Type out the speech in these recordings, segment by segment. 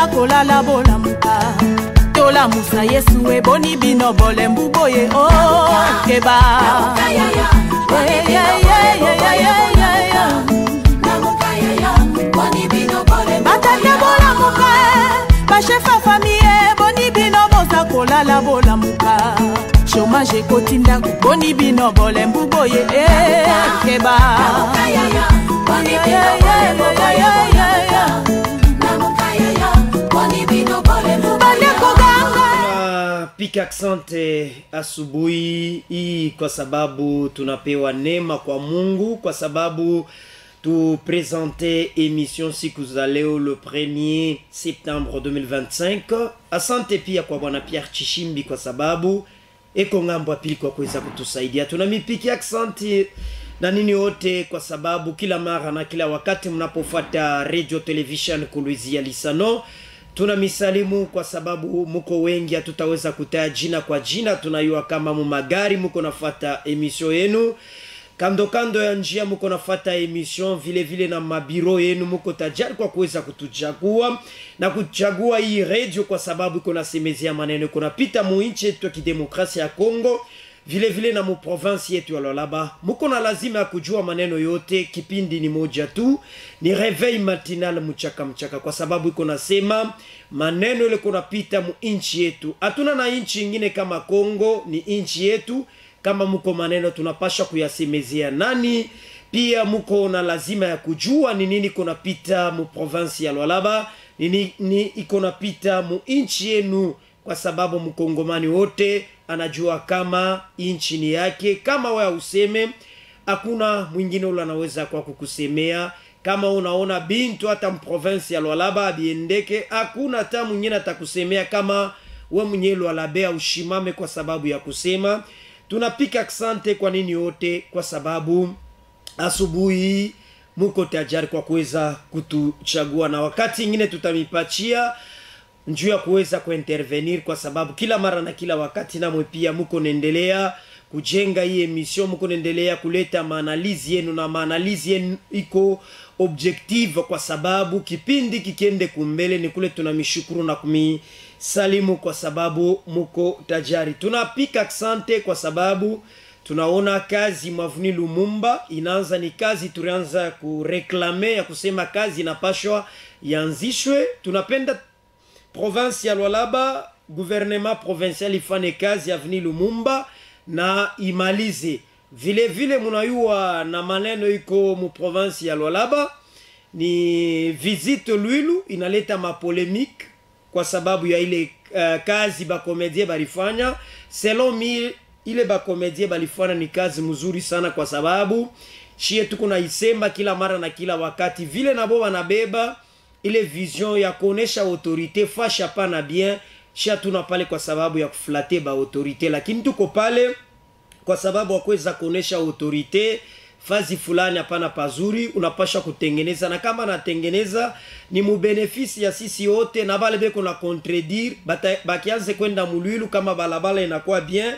boza kolala bola muka tola musa Yesu e boni bino bole mbuboye oh keba batande bola muka bachefa famille boni bino boza kolala bola muka chômage kotinda boni bino bole mbuboye keba Pika asante asubuhi hii kwa sababu tunapewa neema kwa Mungu, kwa sababu tu présenter émission siku za leo le 1er septembre 2025. Asante pia kwa bwana Pierre Chishimbi kwa sababu eko ngambo pili kwa kuweza kutusaidia. Tunamipiki asante na nini wote kwa sababu kila mara na kila wakati mnapofuata radio television Kolwezi ya Lisano. Tunamisalimu kwa sababu muko wengi hatutaweza kutaja jina kwa jina. Tunayua kama mumagari muko nafuata emission yenu, kando kando ya njia muko nafuata emission, vile vile na mabiro yenu muko tajari kwa kuweza kutuchagua na kuchagua hii radio kwa sababu iko nasemezea maneno kuna pita mu nchi yetu ya kidemokrasia ya Kongo, vile vile na mu province yetu ya Lualaba. Muko na lazima ya kujua maneno yote. Kipindi ni moja tu, ni reveil matinal mchaka kwa sababu iko nasema maneno ile kuna pita mu nchi yetu. Hatuna na nchi nyingine kama Kongo, ni nchi yetu. Kama muko maneno tunapasha kuyasemezea nani. Pia muko na lazima ya kujua ni nini kuna pita mu province ya Lualaba, ni iko na pita mu nchi yenu, kwa sababu mkongomani wote anajua kama nchi ni yake. Kama wewe useme hakuna mwingine ule anaweza kwa kukusemea. Kama unaona bintu hata province ya Lualaba biendeke, hakuna hata mwingine atakusemea kama wewe mwenyewe Lualaba ushimame kwa sababu ya kusema. Tunapika asante kwa nini yote kwa sababu asubuhi muko tajari kwa kuweza kutuchagua, na wakati mwingine tutamipachia njuu ya kuweza kuintervenir kwa sababu kila mara na kila wakati na pia muko naendelea kujenga hii emission, muko naendelea kuleta maanalizi yenu, na maanalizi yenu iko objective kwa sababu kipindi kikiende kumbele ni kule tunamishukuru na kumisalimu kwa sababu muko tajari. Tunapika asante kwa sababu tunaona kazi Mavuni Lumumba inaanza, ni kazi tulianza kureklame ya kusema kazi inapashwa yanzishwe. Tunapenda province ya Lualaba, gouvernement provincial ifanye kazi Avenue Lumumba na imalize. Vile vile munayua na maneno iko mu province ya Lualaba ni visite Lwilu inaleta mapolemique kwa sababu ya ile kazi ba komedie balifanya. Selon mi ile ba komedie balifanya ni kazi mzuri sana kwa sababu shie tuko na isemba kila mara na kila wakati, vile nabo wanabeba ile vision ya kuonesha autorite fasha pana bien. Shia tuna pale kwa sababu ya kuflate ba autorite, lakini tuko pale kwa sababu ya kuweza kuonesha autorite fazi fulani hapana pazuri unapasha kutengeneza, na kama natengeneza ni mubenefisi ya sisi wote, na bale beko na contredire bakianze kwenda Mulwilu kama balabala inakuwa bien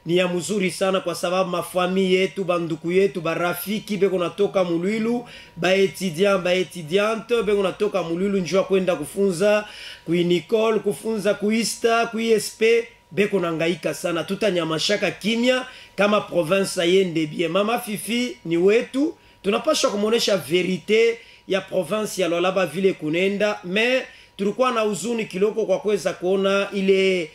ni ya mzuri sana kwa sababu mafamili yetu, banduku yetu, barafiki beko natoka Mulwilu, ba étudiante beko natoka Mulwilu njua kwenda kufunza kuinicole, kufunza kuista, kuisp beko nangaika sana. Tutanyamashaka kimya kama province yende bien. Mama Fifi ni wetu, tunapaswa kumuonesha verite ya province ya Lualaba vile kunenda, me tulikuwa na huzuni kiloko kwa kuweza kuona ile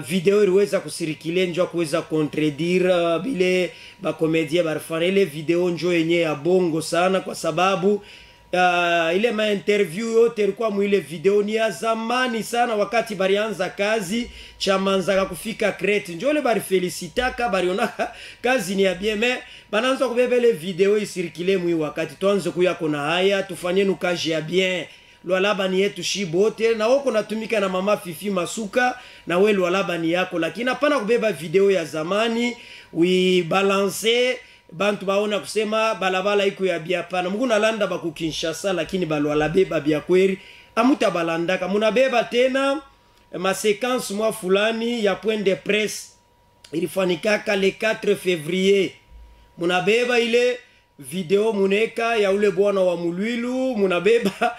video iliweza kusirikile njoo kuweza contredire bile ba komedie barfana. Ile video njoo yenye ya bongo sana kwa sababu ile ma interview yote ilikuwa mu ile video ni ya zamani sana, wakati barianza kazi chamanza kufika Crete. Njoo ile bari felicitaka barionaka kazi ni ya bien, mais bananza kubeba ile video isirikile mu wakati tuanze kuya kona haya tufanye nukaji ya bien. Lualaba ni yetu shibote, na wako natumika na Mama Fifi Masuka, na we Lualaba ni yako, lakini hapana kubeba video ya zamani wi balance bantu baona kusema balabala iko ya bia pana. Mungu nalanda ba ku Kinshasa, lakini Lualaba babia kweri amuta balandaka. Munabeba tena ma séquence mwa fulani ya point de presse ilifanikaka le 4 février. Munabeba ile video muneka ya ule bwana wa Mulwilu munabeba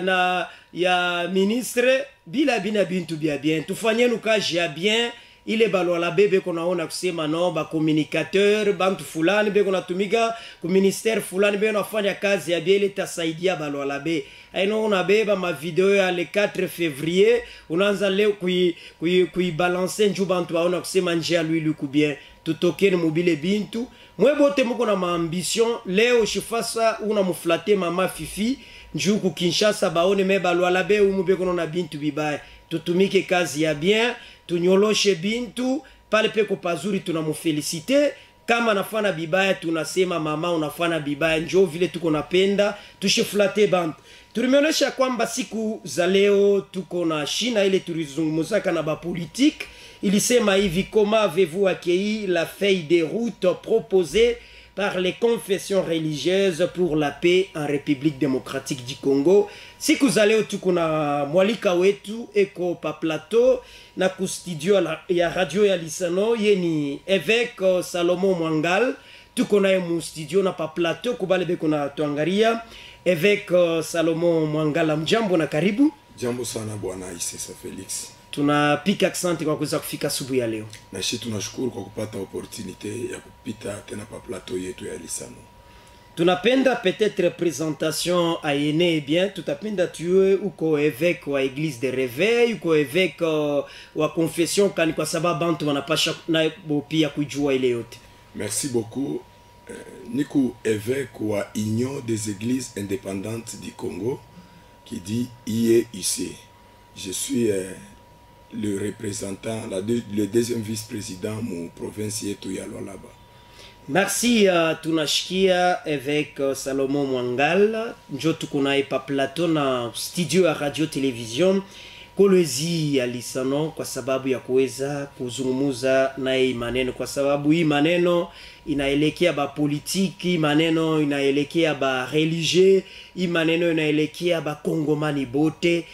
na ya ministre bila bintu bia bien tufanyenu kazi ya bien ile balwala bebe konaona kusema no ba communicateur bantu fulani be konatumika ku ministère fulani be nafanya kazi ya bien ile tasaidia balwala be aino unabeba ma video ya le 4 février unaanza leo kui balancer nju bantu baona kusema njia lui ku bien tutokeni mobile bintu mwebote muko na maambition leo shifasa una muflate mama Fifi njuku Kinshasa baone me balwala be umube kono na bintu bibaya tutumike kazi ya bien tunyoloshe bintu pale peko pazuri tunamufelicite kama nafana bibaya tunasema mama unafana bibaya njoo vile tuko napenda tushiflate bantu tulimeonesha kwamba siku za leo tuko na shina ile tulizungumzaka na ba politique ilisema hivi comment avez-vous accueilli la feuille de route proposée par les confessions religieuses pour la paix en République démocratique du Congo. Siku za leo tuko na mwalika wetu eko pa plateau na ku studio ya radio ya Lisano yeni évêque Salomon Mwangal tuko na mu studio na pa plateau kubale beko na tuangaria évêque Salomon Mwangal mjambo na karibu. Jambo sana bwana Isesa Felix. Tunapika asante kwa kuweza kufika asubuhi ya leo. Na sisi tunashukuru kwa kupata opportunité ya kupita tena pa plateau yetu ya Lisano. Tunapenda peut-être présentation ayene bien tutapenda tuwe uko évêque wa église de réveil uko évêque wa confession kani kwa sababu bantu wanapasha na pia kujua ile yote. Merci beaucoup. Niku évêque wa Union des églises indépendantes du Congo qui dit IEIC. Je suis le représentant, le deuxième vice-président mon province yetu ya Lualaba. Merci tunashikia évêque Salomon Mwangal njo tukunaye pa plateau na studio ya radio television kolezi ya Lisano kwa sababu ya kuweza kuzungumuza naye maneno kwa sababu hii maneno inaelekea ba politiki, maneno inaelekea ba religieux, hii maneno inaelekea ba kongomani bote.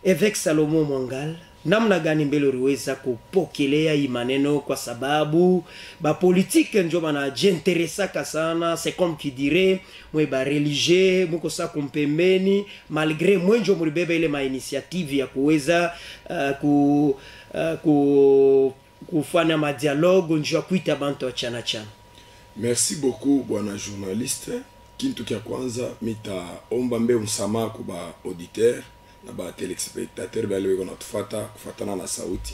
Évêque Salomon Mwangal namna gani mbele uliweza kupokelea hii maneno kwa sababu ba politique njo bana jinteresaka sana c'est comme qui dirait mwe ba religieux muko sa kumpembeni malgré mwenjo mulibeba ile ma initiative ya kuweza kufanya ma dialogue njo kuita bantu achana chana. Merci beaucoup bwana journaliste. Kintu kia kwanza mitaomba mbe msamaha kwa ba auditeur na ba telespectateur bale weko natufata kufatana na sauti.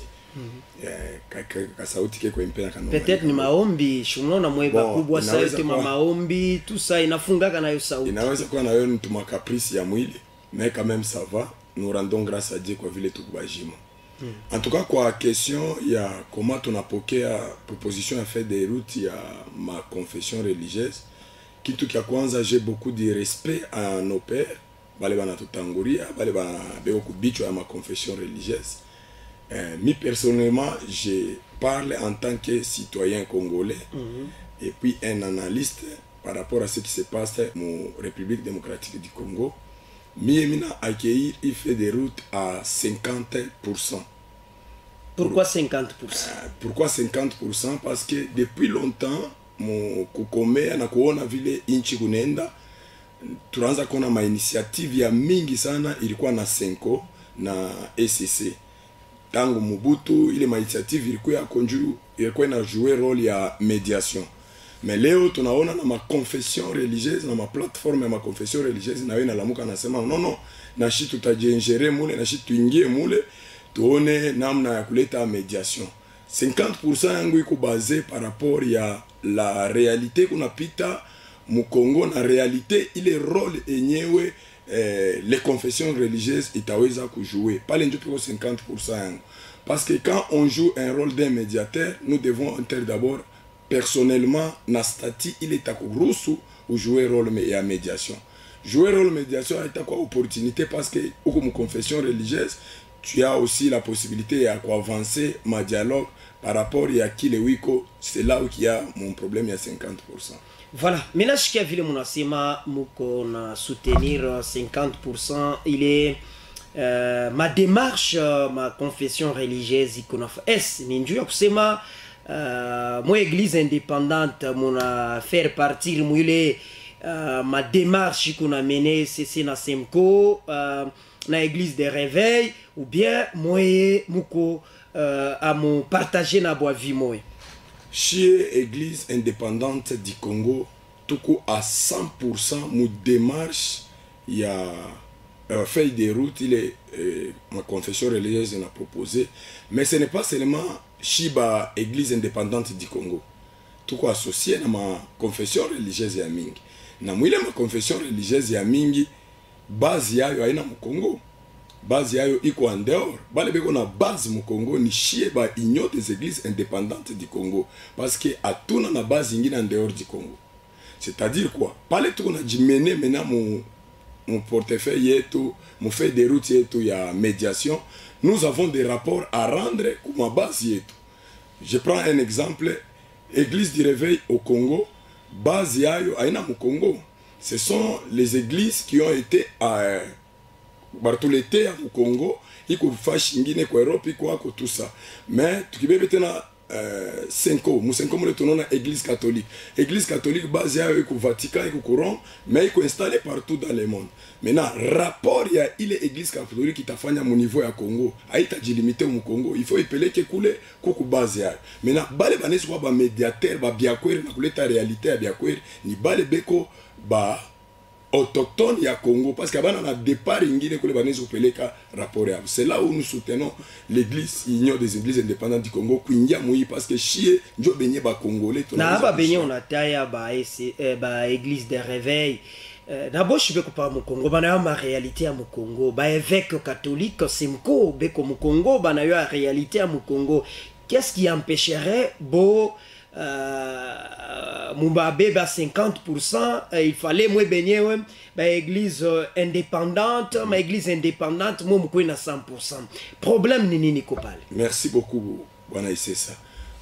Ka sauti keko impena kanoma. Peut-être ni maombi, shumona mweba kubwa sauti maombi, tout ça inafungaka nayo sauti. Inaweza kuwa nayo ni tuma caprice ya mwili, mais quand même ça va. Nous rendons grâce à Dieu kwa vile tukubajima. En tout cas kwa question ya comment tunapokea proposition à faire des routes ya ma confession religieuse, kitu kia kwanza j'ai beaucoup de respect à nos pères. Bale bana tutanguria, bale bana beko kubichwa ya ma confession religieuse. Mi personnellement, je parle en tant que citoyen congolais et puis un analyste par rapport à ce qui se passe en République démocratique du Congo. Mina accueillir, il fait des routes à 50%. Pourquoi 50%? Pourquoi 50%? Parce que depuis longtemps, mon kukome na kuona vile inchi kunenda, tunaanza kuona ma initiative ya mingi sana ilikuwa na Senko na ECC. Tangu Mobutu ile ma initiative ilikuwa na jouer role ya médiation. Mais leo tunaona na ma confession religieuse na ma plateforme ya ma confession religieuse na lamuka nasema non na shi tutajengere mule na shi tuingie mule tuone namna ya kuleta médiation. 50% yangu iko basé par rapport ya la réalité kunapita mu Congo na réalité ile rôle enyewe les confessions religieuses itaweza kujouer pale ndio tuko 50% yangu parce que quand on joue un rôle d'un médiateur nous devons entrer d'abord personnellement na statut il est à kuruhusu ou jouer rôle ya médiation. Jouer rôle médiation est quoi opportunité parce que au mu confession religieuse tu as aussi la possibilité à avancer ma dialogue par rapport à qui le wiko, c'est là où il y a mon problème, il y a 50%. Voilà, maintenant ce qu'il y a vile munasema muko na soutenir 50%, il est ma démarche, ma confession religieuse ikonafa. Ni njuu ya kusema moi église indépendante muna faire partir mwile ma démarche qu'on a menée c'est na Semco na église de réveil ou bien moi muko à mon partager na boa vie moi chez église indépendante du Congo tout à 100% mon démarche il y a feuille de route il est ma confession religieuse n'a proposé mais ce n'est pas seulement Shiba église indépendante du Congo tout associé à ma confession religieuse ya mingi na mwile ma confession religieuse ya mingi base yayo haina mu Congo base yayo iko en dehors bale beko na base mu Congo ni Shiba union des églises indépendantes du Congo parce que atuna na base ingine en dehors du Congo c'est-à-dire quoi pale tuko na jimene mena mon portefeuille yetu mon fait de route yetu ya médiation nous avons des rapports à rendre comme ma base yetu. Je prends un exemple, église du réveil au Congo, base yayo aina mu Congo. Ce sont les églises qui ont été à Bartolete au Congo, iko fashi ngine kwa Europe iko tout ça. Mais tukibebe tena Senko, Musenko mule tunona église catholique. Église catholique base yayo iko Vatican iko Rome, mais iko installé partout dans le monde. Maintenant, rapport ya ile église catholique qui tafanya mu niveau ya Congo, haita jilimité mu Congo, il faut ipeleke kule kuku base yayo. Maintenant, bale banesi kwa ba médiateur ba biakweri na kuleta réalité ya biakweri ni bale beko ba autochtone ya Congo parce que bana na départ ingine kule banesi kupeleka rapport ya. C'est là où nous soutenons l'église union des églises indépendantes du Congo kuingia mui parce que chie njo benye ba congolais na ba benye on ataya ba église de réveil d'abord je vais couper mon Congo bana ma réalité à mon Congo ba évêque catholique Semco beko mon Congo bana yo la réalité à mon Congo qu'est-ce qui empêcherait beau Mumbabe ba 50% il fallait moi baigner ba église indépendante ma église indépendante moi mko na 100% problème ni nini ko pale. Merci beaucoup bwana Isesa.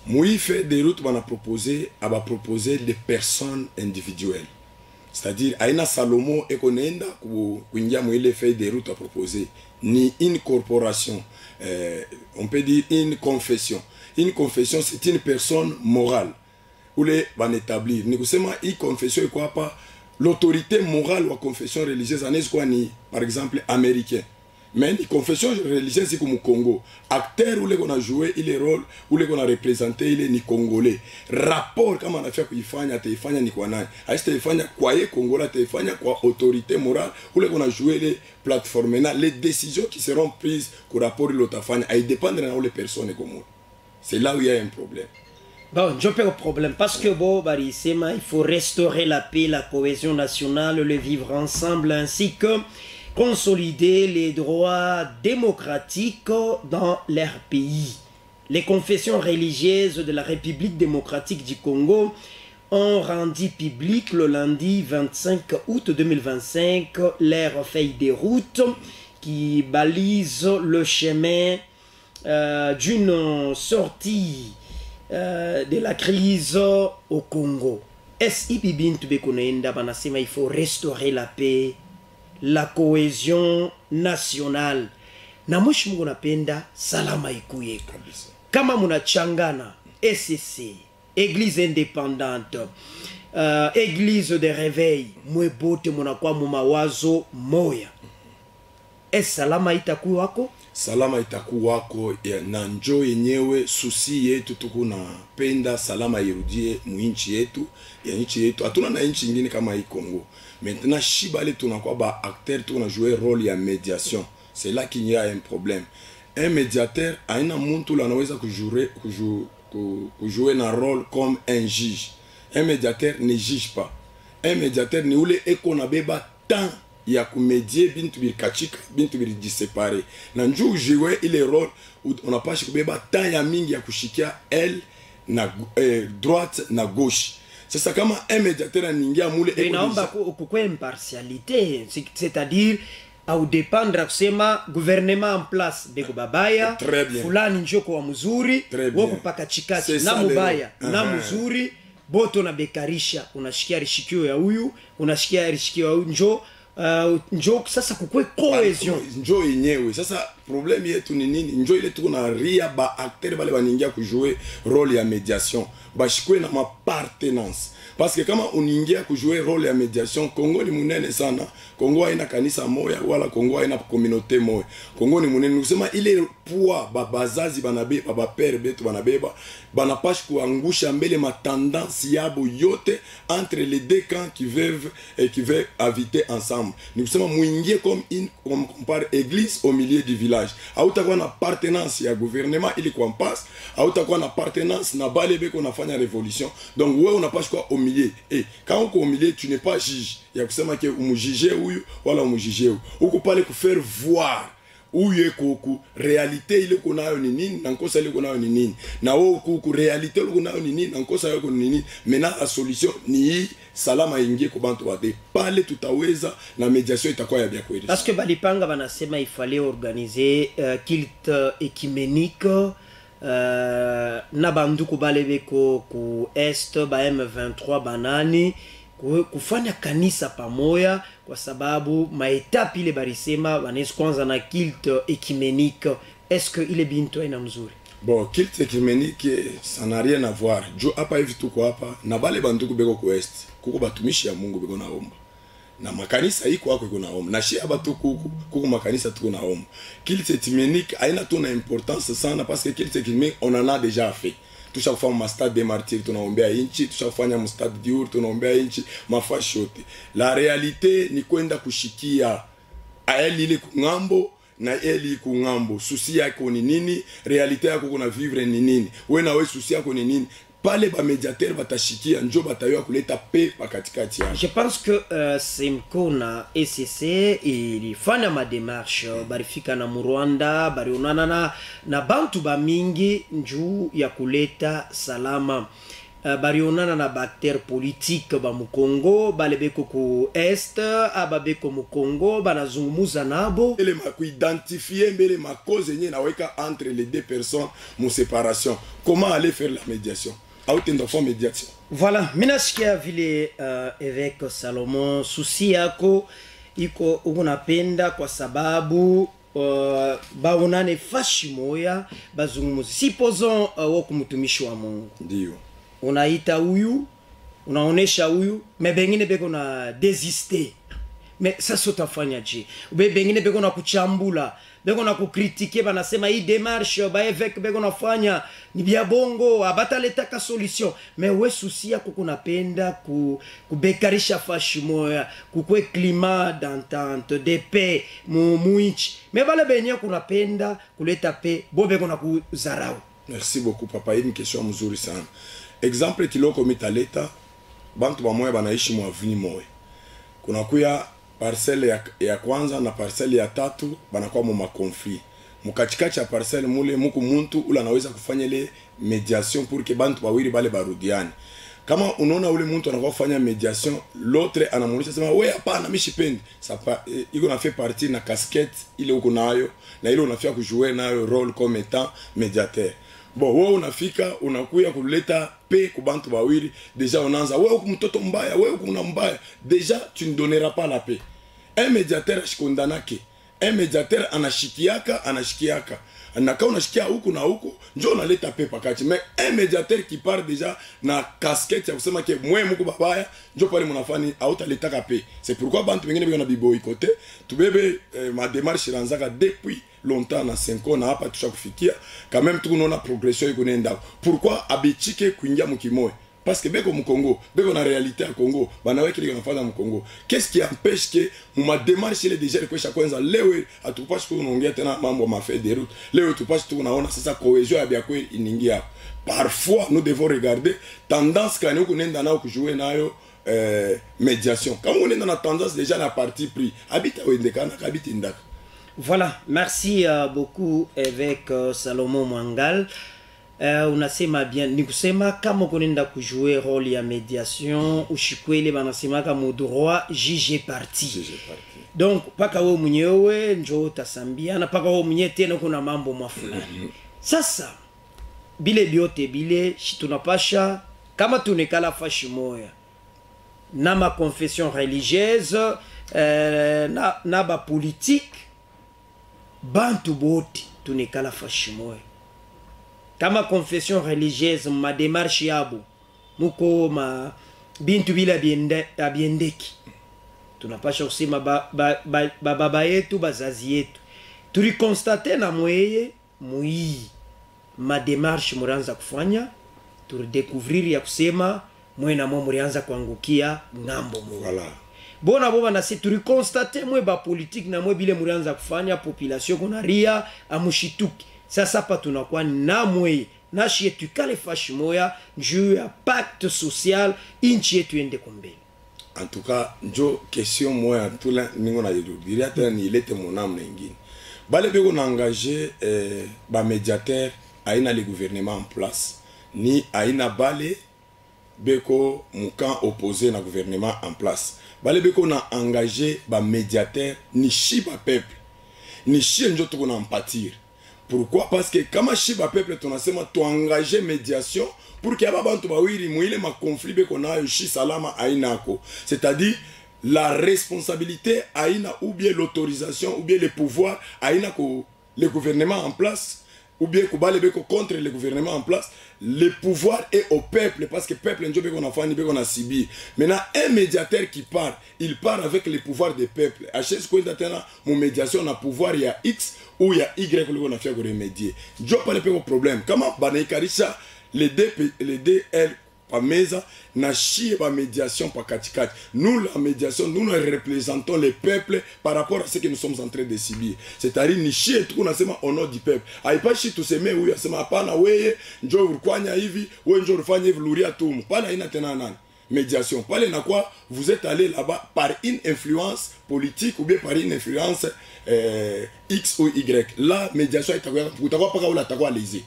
Moi fait des routes bana proposer aba proposer des personnes individuelles. C'est-à-dire aina Salomo ekonenda kuingia mwile fait des routes à proposer ni une corporation on peut dire une confession. Une confession, c'est une personne morale. Ou les van établir. Ni kusema une confession quoi pas l'autorité morale ou la confession religieuse en quoi ni par exemple américain. Mais une confession religieuse c'est comme au Congo. Acteur ou les qu'on a joué, il est rôle ou les qu'on a représenté, il est ni congolais. Rapport comme on a fait kuifanya teifanya ni kwa nani. Aiste teifanya kwa ye Congola teifanya kwa autorité morale ou les qu'on a joué les plateformes là les décisions qui seront prises pour rapport l'otafanya ay dépendre de les personnes comme c'est là où il y a un problème. Bon, je peux au problème parce que bon, il faut restaurer la paix, la cohésion nationale, le vivre ensemble, ainsi que consolider les droits démocratiques dans leur pays. Les confessions religieuses de la République démocratique du Congo ont rendu public le lundi 25 août 2025 leur feuille de route qui balise le chemin d'une sortie de la crise au Congo. Il faut restaurer la paix, la cohésion nationale. Na mwisho mungu napenda salama ikuye kabisa. Kama munachangana SCC, église indépendante, église de réveil, mwebote munakuwa mumawazo moya. Salama itakuwa wako? Salama itakuwa wako na njo yenyewe susi yetu tuko na penda salama irudie muinchi yetu ya nchi yetu. Hatuna na nchi nyingine kama hii Congo. Maintenant shibale tunakuwa ba acteur tu na jouer rôle ya médiation. C'est là qu'il y a un problème. Un médiateur aina muntu la anaweza kujouer na rôle comme un juge. Un médiateur ne juge pas. Un médiateur ni ule eko na beba temps ya kumedie bintu bilikachika bintu bilijisepare na njuu jiwe ile rôle on a pas kubeba temps ya mingi ya kushikia elle na droite na gauche. Sasa kama un médiateur aningia mule inaomba kukwe impartialité, c'est-à-dire au dépendre kusema gouvernement en place beko babaya fulani njoko wa mzuri wako paka chikachi na mubaya na mzuri boto na bekarisha unashikia rishikio ya huyu unashikia rishikio ya huyu njo sasa kukwe cohesion njo yenyewe. Sasa problème yetu ni nini? Njo ile tuko na ria ba acteur bale baningia kujouer rôle ya médiation bashikwe na mapartenance, parce que kama uningia kujouer rôle ya médiation, Kongo ni munene sana. Kongo haina kanisa moya wala Kongo haina communauté moya. Kongo ni munene, kusema ile poids bazazi banabeba ba père betu banabeba banapashi kuangusha mbele ma tendance yabo yote entre les deux camps qui veulent habiter ensemble. Ni kusema muingie comme par église au milieu du village. Hautakuwa na appartenance ya gouvernement ili kwa passe, hautakuwa na appartenance na bale beko nafanya révolution. Donc wewe unapashi kwa au milieu. Quand uko au milieu, tu n'es pas juge ya kusema ke umujije huyu wala umujije huyu. Uko pale ku faire voir uye ku realite ile kunayo ni nini na nkosa ile kunayo ni nini, na wewe ku realite ile kunayo ni nini na nkosa yako ni nini. Maintenant la solution ni salama ingie kwa bantu wate pale, tutaweza na mediation itakuwa ya bien kweli. Parce que balipanga banasema il fallait organiser culte écuménique na banduku bale beko ku est ba M23 banani kufanya kanisa pamoja, kwa sababu maetapi ile barisema wanaweza kwanza na culte écuménique. Est-ce que ile bintu ina mzuri? Bon, culte écuménique ça n'a rien à voir. Jo hapa hivi tuko hapa na bale banduku beko ku est kuko batumishi ya Mungu beko naomba na makanisa iko wako iko naomba na shia batu kuko makanisa tuko naomba. Culte écuménique haina tuna importance sana, parce que culte écuménique on en a déjà fait. Tushafanya mastade de martyrs tunaombea inchi, tushafanya mastade diur tunaombea inchi, mafashi yote. La realite ni kwenda kushikia aeli ile kungambo na eli kungambo. Susi yako ni nini? Realite yako kuna vivre ni nini? Wewe na wewe susi yako ni nini? Pale ba médiateur batashikia njo batayo kuleta paix pa katikati yao. Je pense que Simco na ECC ilifanya ma démarche barifika na Rwanda, barionana na bantu ba mingi njuu ya kuleta salama. Barionana na bakter politique ba Mukongo, balebeko ku est, ababeko Mukongo, banazungumuza nabo. Ele ma identifier mbele ma cause yenye na weka entre les deux personnes mon séparation. Comment aller faire la médiation? Médiation. Voilà, minasikia vile évêque Salomon susi yako iko unapenda kwa sababu baonane fashi moya bazungumuzi. Supposons wako mtumishi wa Mungu. Ndio. Unaita huyu, unaonesha huyu, mais bengine beko na désister. Mais ça sotafanya je. Bengine beko na kuchambula, beko na kukritiquer, banasema hii démarche ba évêque beko nafanya ni bia bongo, abataleta ka solution. Mais we souci yako kunapenda kubekarisha fashi moya, kukwe climat d'entente, de paix, muinchi. Mais bale benye kunapenda kuleta paix, bo beko na kuzarau. Merci beaucoup papa, hii ni question mzuri sana. Exemple kiloko mitaleta bantu bamoya banaishi mwavini moya. Kuna kuya parcelle ya kwanza na parcelle ya tatu banakuwa mu makonflit. Mukachikachi ya parcelle mule muku muntu ula anaweza kufanya ile mediation pour que bantu bawili bale barudiane. Kama unaona ule muntu anakuwa kufanya mediation, l'autre anamuuliza sema wewe hapana mimi sipendi. Sapa iko na fait partie na casquette ile uko nayo na ile unafia kujouer nayo rôle comme étant médiateur. Bon, wewe unafika unakuya kuleta paix kwa bantu bawili, déjà unaanza wewe uko mtoto mbaya, wewe uko una mbaya, déjà tu ne donneras pas la paix. Un médiateur ashikondanake, un médiateur anashikiaka anaka unashikia huku na huku njo unaleta paix pakati. Mais un médiateur qui part déjà na casquette ya kusema ke mwe mko babaya njo pale mnafani hautaleta ka paix. C'est pourquoi bantu wengine biko na biboikote tubebe ma démarche lanzaka depuis longtemps na 5 ans na hapa tusha kufikia quand même tunaona progression iko nenda. Pourquoi abichike kuingia mkimoyo? Parce que beko mu Congo, beko na réalité à Congo, banawe kile kinafanya mu Congo. Qu'est-ce qui empêche que ma démarche ile déjà kwa kwanza leo atupashi kuongea tena mambo mafait de route. Leo tupashi tunaona sasa cohésion ya biako iningia. Parfois nous devons regarder tendance quand nous nenda nao kujouer nayo médiation. Quand on est dans la tendance déjà la partie pris, habite au ndekana habite ndaka. Voilà, merci beaucoup évêque Salomon Mwangal. Unasema bien, ni kusema kama kunenda kujouer rôle ya médiation, ushikwele banasema kama droit juge parti. Donc paka wewe mwenyewe njoo tasambiana, paka wewe mwenyewe tena kuna mambo mafulani. Sasa bile biote bile tunapasha kama tunekala fashi moya na ma confession religieuse na ba politique bantu bote tunikala fashimoya kama confession religieuse ma démarche yabo muko ma bintu bila biendeki tunapasha kusema baba yetu bazazi yetu tulikonstate na mweye mui ma démarche muranza kufanya turidécouvrir ya kusema mwe na mwe murianza kuangukia ngambo mwe Voilà. bona boba na si tulikonstate mwe ba politique na mwe bile murianza kufanya population kuna ria amushituki sasa hapa tunakuwa na mwe na shie tukale fashi moya juu ya pacte social inchi yetu ende kumbele. En tout cas, njo question moya tula ningo na diria tena ni ilete monam na ingine. Bale beko na engagé ba médiateur aina le gouvernement en place ni aina bale beko mukan opposé na gouvernement en place. Bale beko na engagé ba médiateur ni chi ba peuple. Ni chi njo tuko na empathir. Pourquoi? Parce que kama chi ba peuple tunasema tu engager médiation pour que abantu bawiri muile ma conflit beko nayo chi salama ainako. C'est-à-dire la responsabilité aina ou bien l'autorisation ou bien le pouvoir aina ko le gouvernement en place ou bien kubale beko contre le gouvernement en place, le pouvoir est au peuple parce que peuple njo beko na fani beko na sibi. Maintenant un médiateur qui part, il part avec le pouvoir des peuples. À chaque fois tena mon médiation na pouvoir ya X ou ya Y ko na faire remédier. Njo pas le problème. Comment banaikarisha les DL pa meza na chie pa médiation pa katikati. Nous la médiation, nous représentons les peuples par rapport à ce que nous sommes en train de subir. C'est-à-dire ni chie tu nasema au nom du peuple. Aipa chi tuseme huyu asema hapana wewe njoo ukwanya hivi, wewe njoo ufanye hivi luria tumu. Pala ina tena nani? Médiation. Pale na quoi vous êtes allé là-bas par une influence politique ou bien par une influence X ou Y. La médiation itakuwa paka ula takuwa lésé.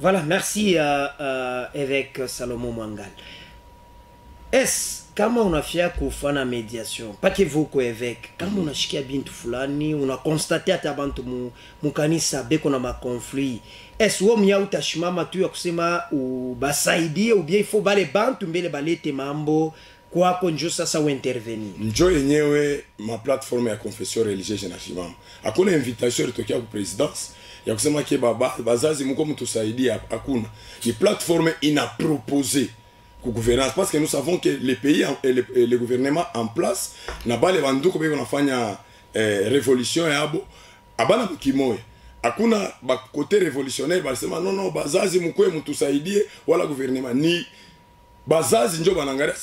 Voilà, merci évêque Salomon Mwangal. Est-ce kama unafia kufanya médiation, pas que vous ko évêque, kama unashikia bintu fulani, una constater ata bantu mukanisa beko na ma conflit. Est-ce wo mnya utashimama tu ya kusema ubasaidie ou bien il faut bale bantu mbele balete mambo kwako njo sasa uintervenir? Njo yenyewe ma plateforme ya confession religieuse na shimama. Hakuna invitation itokea ku présidence ya kusema ke baba bazazi mko mtusaidia, hakuna. Ni plateforme ina proposé ku gouvernance parce que nous savons que les pays et le gouvernement en place na bale banduko beko nafanya révolution yabo abana mkimoya. Hakuna ba côté révolutionnaire basema non bazazi mkwe mtusaidie wala gouvernement ni bazazi njo banangaria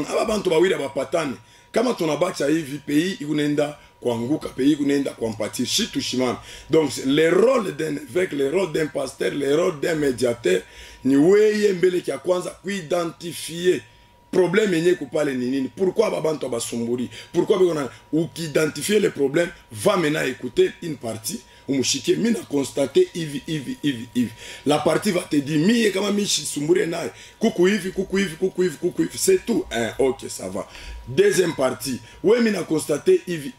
aba bantu bawira bapatane kama tunabacha hivi pays ikunenda kuanguka, pays kunenda kuampatir shitu shimana. Donc le rôle d'un évêque, le rôle d'un pasteur, le rôle d'un médiateur ni weye mbele kia kwanza kuidentifier problème yenye kupale ni nini, pourquoi babantu basumburi, pourquoi beko ukiidentifier le problème, va maintenant écouter une partie umushike mina constater hivi la partie va te dire mie kama mishi sumbure naye kuku hivi c'est tout hein, OK ça va. Deuxième partie we mina constater hivi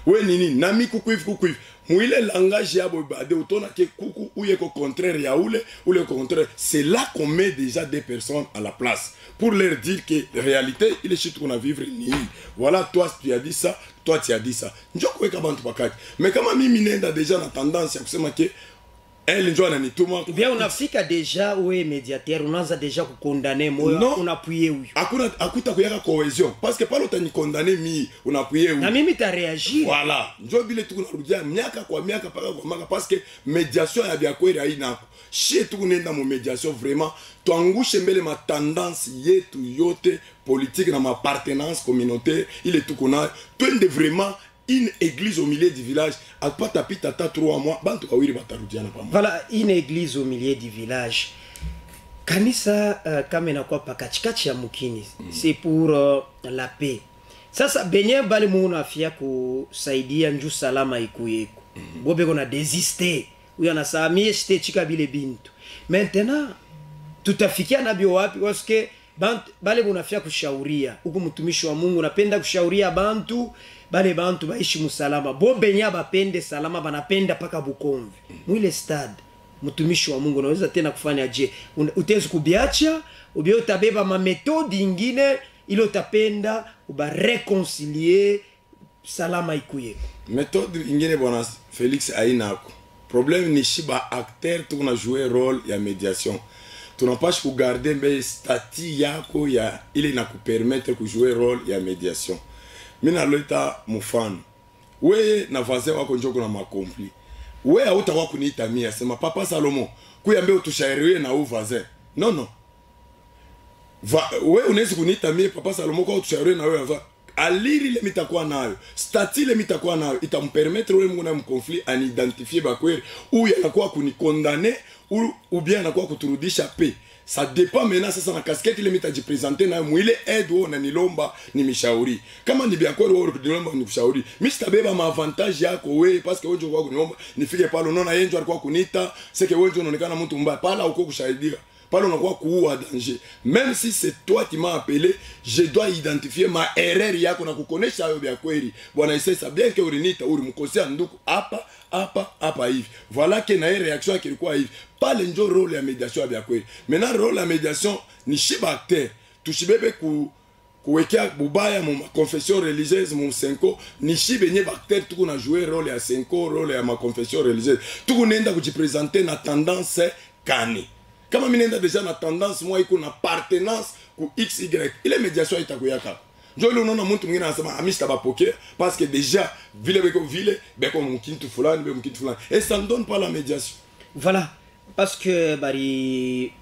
we nini nami kuku hivi muile langage yabo bade utona ke kuku uye ko contraire ya ule contraire. C'est là qu'on met déjà des personnes à la place pour leur dire que la réalité il est shit qu'on a vivre ni voilà, toi tu as dit ça, toi tu as dit ça. Njoko weka bantu pakati. Mais kama mimi nenda déjà na tendance ya kusema ke elle njoo ananituma. Bien unafika déjà we médiateur unaanza déjà kukondane moyo unapuye huyu. Akuta kuyaka cohésion parce que pale utani condamner mi unapuye huyu. Na mimi ta réagir. Voilà. Njoo bile tu kunarudia miaka kwa miaka paka kwa maka parce que médiation ya bya kweli haina. Shie tu kunenda mo médiation vraiment tuangushe mbele ma tendance yetu yote politique na ma appartenance communautaire il est tout qu'on twende vraiment une église au milieu du village à pas tapis tata 3 mois bantu kawiri batarudiana pamoja. Voilà, une église au milieu du village. Kanisa kama inakuwa pakachikachi ya mukini c'est pour la paix. Sasa benye bali muuna afia kusaidia nju salama ikuyeko. Bobe kona désisté. Uya nasamie shite chika bile bintu. Maintenant tutafikia nabio wapi parce que bale munafia kushauria. Huko mtumishi wa Mungu napenda kushauria bantu bale bantu baishi musalama. Bo benya bapende salama banapenda paka Bukombe. Mwile stade mtumishi wa Mungu unaweza tena kufanya je? Utezi kubiacha ubia utabeba ma metode ingine ile utapenda uba reconcilier salama ikuye. Méthode ingine bwana Felix ainako. Problème ni shiba acteur tuna jouer rôle ya médiation. Tunapasha kugarder mbe stati yako ya ile na kupermettre kujouer rôle ya médiation. Mina leta mfano. Wewe na voisin wako njoko na makonflit. Wewe hautakuwa kuniita mia sema papa Salomo kuyambia utushauriwe na voisin. Non. Wewe unaweza kuniita mia papa Salomo kwa utushauriwe na wewe aliri le mitakuwa nayo stati le mitakuwa nayo itampermettre wewe mwana mkonflit an identifier bakweli ou yanakuwa kunikondane ou bien anakuwa kuturudisha pe. Ça dépend maintenant sasa na casquette ile mitajipresenter nayo mwile aide wewe unanilomba ni mishauri kama ni bien kweli wewe unanilomba ni kushauri mimi sitabeba ma avantage yako wewe parce que wewe unajua kuniomba nifike pale unaona yeye ndio alikuwa kunita c'est que wewe ndio unaonekana mtu mbaya pala uko kushaidia pale unakuwa kuua danger. Même si c'est toi qui m'as appelé, je dois identifier ma erreur yako na kukonesha hayo vya kweli. Bwana Isesa bien que urinita urimkosea nduku hapa hivi. Voilà que na réaction yake ilikuwa hivi. Pale ndio role ya médiation ya kweli. Maintenant role ya médiation ni shiba acteur. Tushibebe kuwekea bubaya mu confession religieuse mu senko ni shibe nye acteur tuko na jouer role ya senko role ya ma confession religieuse. Tuko nenda kujipresenter na tendance kani. Kama mimi nenda deja na tendance moi iko na partenance ku XY ile médiation itakuyaka ndio ile unaona mtu mwingine anasema amista bapokea parce que déjà vile beko mkintu fulani et ça ne donne pas la médiation. Voilà, parce que